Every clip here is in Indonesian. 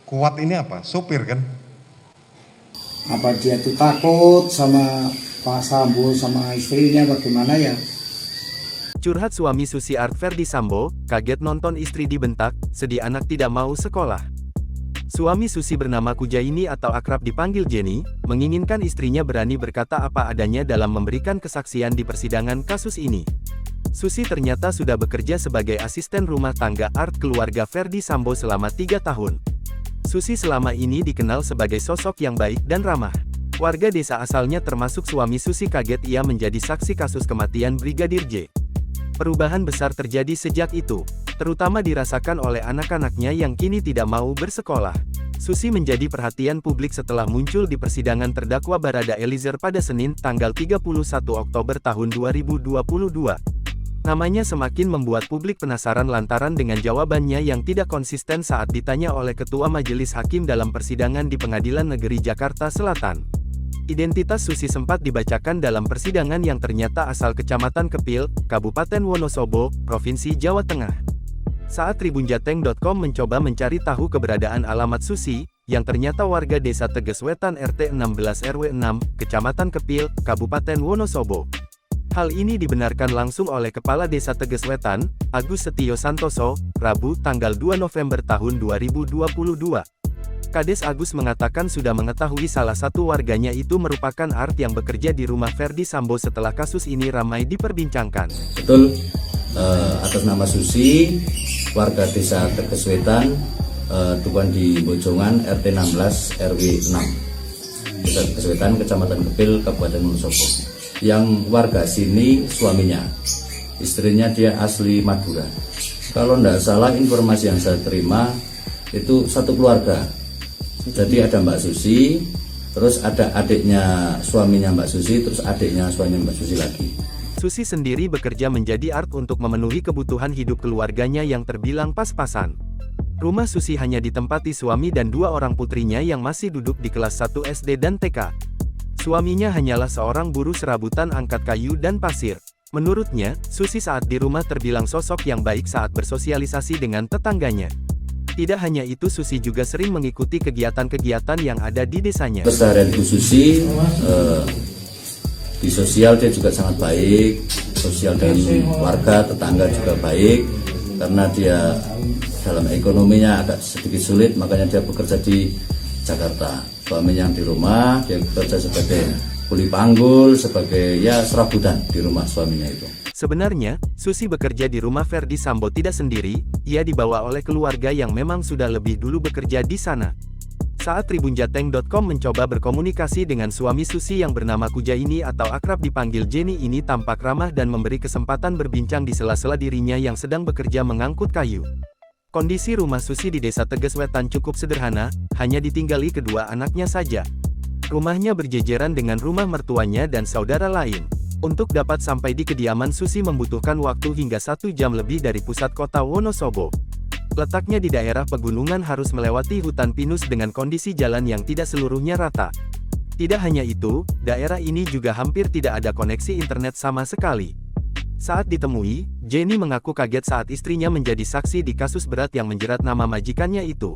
Kuat ini apa? Sopir kan? Apa dia tuh takut sama Pak Sambo sama istrinya bagaimana ya? Curhat suami Susi Art Ferdy Sambo, kaget nonton istri dibentak, sedih anak tidak mau sekolah. Suami Susi bernama Kujaini atau akrab dipanggil Jenny, menginginkan istrinya berani berkata apa adanya dalam memberikan kesaksian di persidangan kasus ini. Susi ternyata sudah bekerja sebagai asisten rumah tangga Art keluarga Ferdy Sambo selama 3 tahun. Susi selama ini dikenal sebagai sosok yang baik dan ramah. Warga desa asalnya termasuk suami Susi kaget ia menjadi saksi kasus kematian Brigadir J. Perubahan besar terjadi sejak itu, terutama dirasakan oleh anak-anaknya yang kini tidak mau bersekolah. Susi menjadi perhatian publik setelah muncul di persidangan terdakwa Barada Eliezer pada Senin, tanggal 31 Oktober tahun 2022. Namanya semakin membuat publik penasaran lantaran dengan jawabannya yang tidak konsisten saat ditanya oleh Ketua Majelis Hakim dalam persidangan di Pengadilan Negeri Jakarta Selatan. Identitas Susi sempat dibacakan dalam persidangan yang ternyata asal Kecamatan Kepil, Kabupaten Wonosobo, Provinsi Jawa Tengah. Saat tribunjateng.com mencoba mencari tahu keberadaan alamat Susi, yang ternyata warga desa Teges Wetan RT 16 RW 6, Kecamatan Kepil, Kabupaten Wonosobo. Hal ini dibenarkan langsung oleh Kepala Desa Teges Wetan, Agus Setio Santoso, Rabu, tanggal 2 November tahun 2022. Kades Agus mengatakan sudah mengetahui salah satu warganya itu merupakan Art yang bekerja di rumah Ferdy Sambo setelah kasus ini ramai diperbincangkan. Betul, atas nama Susi, warga desa Teges Wetan, Tuan di Bojongan RT 16 RW 6, Desa Teges Wetan, Kecamatan Kepil, Kabupaten Wonosobo. Yang warga sini suaminya, istrinya dia asli Madura. Kalau tidak salah informasi yang saya terima itu satu keluarga. Jadi ada Mbak Susi, terus ada adiknya suaminya Mbak Susi, terus adiknya suaminya Mbak Susi lagi. Susi sendiri bekerja menjadi Art untuk memenuhi kebutuhan hidup keluarganya yang terbilang pas-pasan. Rumah Susi hanya ditempati suami dan 2 orang putrinya yang masih duduk di kelas 1 SD dan TK. Suaminya hanyalah seorang buruh serabutan angkat kayu dan pasir. Menurutnya, Susi saat di rumah terbilang sosok yang baik saat bersosialisasi dengan tetangganya. Tidak hanya itu, Susi juga sering mengikuti kegiatan-kegiatan yang ada di desanya. Keseharian Bu Susi, di sosial dia juga sangat baik, sosial dengan warga, tetangga juga baik, karena dia dalam ekonominya agak sedikit sulit, makanya dia bekerja di Jakarta. Suaminya yang di rumah, dia bekerja sebagai kuli panggul, sebagai serabutan di rumah suaminya itu. Sebenarnya, Susi bekerja di rumah Ferdy Sambo tidak sendiri, ia dibawa oleh keluarga yang memang sudah lebih dulu bekerja di sana. Saat tribunjateng.com mencoba berkomunikasi dengan suami Susi yang bernama Kujaini atau akrab dipanggil Jenny ini tampak ramah dan memberi kesempatan berbincang di sela-sela dirinya yang sedang bekerja mengangkut kayu. Kondisi rumah Susi di desa Teges Wetan cukup sederhana, hanya ditinggali kedua anaknya saja. Rumahnya berjejeran dengan rumah mertuanya dan saudara lain. Untuk dapat sampai di kediaman Susi membutuhkan waktu hingga 1 jam lebih dari pusat kota Wonosobo. Letaknya di daerah pegunungan harus melewati hutan pinus dengan kondisi jalan yang tidak seluruhnya rata. Tidak hanya itu, daerah ini juga hampir tidak ada koneksi internet sama sekali. Saat ditemui, Jenny mengaku kaget saat istrinya menjadi saksi di kasus berat yang menjerat nama majikannya itu.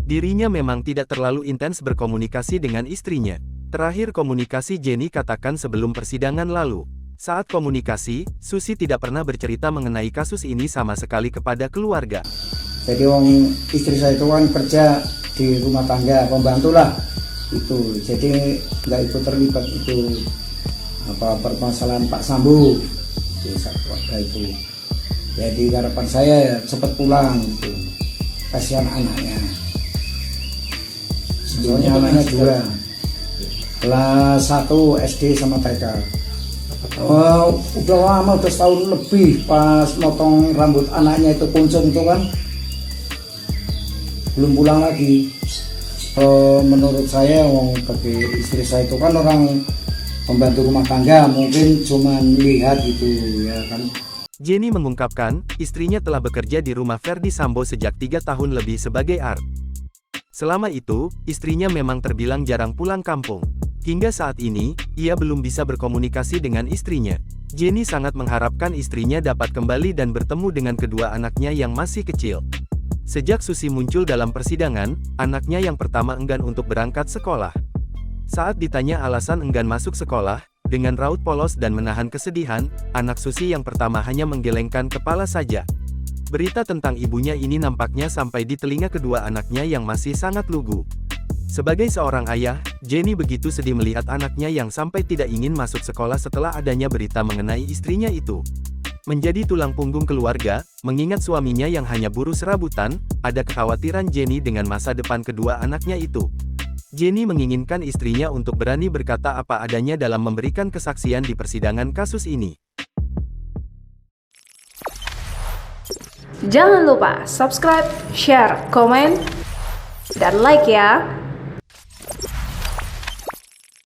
Dirinya memang tidak terlalu intens berkomunikasi dengan istrinya. Terakhir komunikasi Jenny katakan sebelum persidangan lalu. Saat komunikasi, Susi tidak pernah bercerita mengenai kasus ini sama sekali kepada keluarga. Jadi istri saya itu kan kerja di rumah tangga, pembantu lah. Itu, jadi nggak ikut terlibat itu permasalahan Pak Sambo. Keluarga itu. Jadi harapan saya cepat pulang itu. Kasihan anaknya. Soalnya anaknya 2. Kelas 1 SD sama TK. Udah lama, udah setahun lebih pas motong rambut anaknya itu kuncung itu kan. Belum pulang lagi. Menurut saya bagi istri saya itu kan orang pembantu rumah tangga, mungkin cuma lihat gitu ya kan. Jenny mengungkapkan, istrinya telah bekerja di rumah Ferdy Sambo sejak 3 tahun lebih sebagai Art. Selama itu, istrinya memang terbilang jarang pulang kampung. Hingga saat ini, ia belum bisa berkomunikasi dengan istrinya. Jenny sangat mengharapkan istrinya dapat kembali dan bertemu dengan kedua anaknya yang masih kecil. Sejak Susi muncul dalam persidangan, anaknya yang pertama enggan untuk berangkat sekolah. Saat ditanya alasan enggan masuk sekolah, dengan raut polos dan menahan kesedihan, anak Susi yang pertama hanya menggelengkan kepala saja. Berita tentang ibunya ini nampaknya sampai di telinga kedua anaknya yang masih sangat lugu. Sebagai seorang ayah, Jenny begitu sedih melihat anaknya yang sampai tidak ingin masuk sekolah setelah adanya berita mengenai istrinya itu. Menjadi tulang punggung keluarga, mengingat suaminya yang hanya buruh serabutan, ada kekhawatiran Jenny dengan masa depan kedua anaknya itu. Jenny menginginkan istrinya untuk berani berkata apa adanya dalam memberikan kesaksian di persidangan kasus ini. Jangan lupa subscribe, share, komen, dan like ya!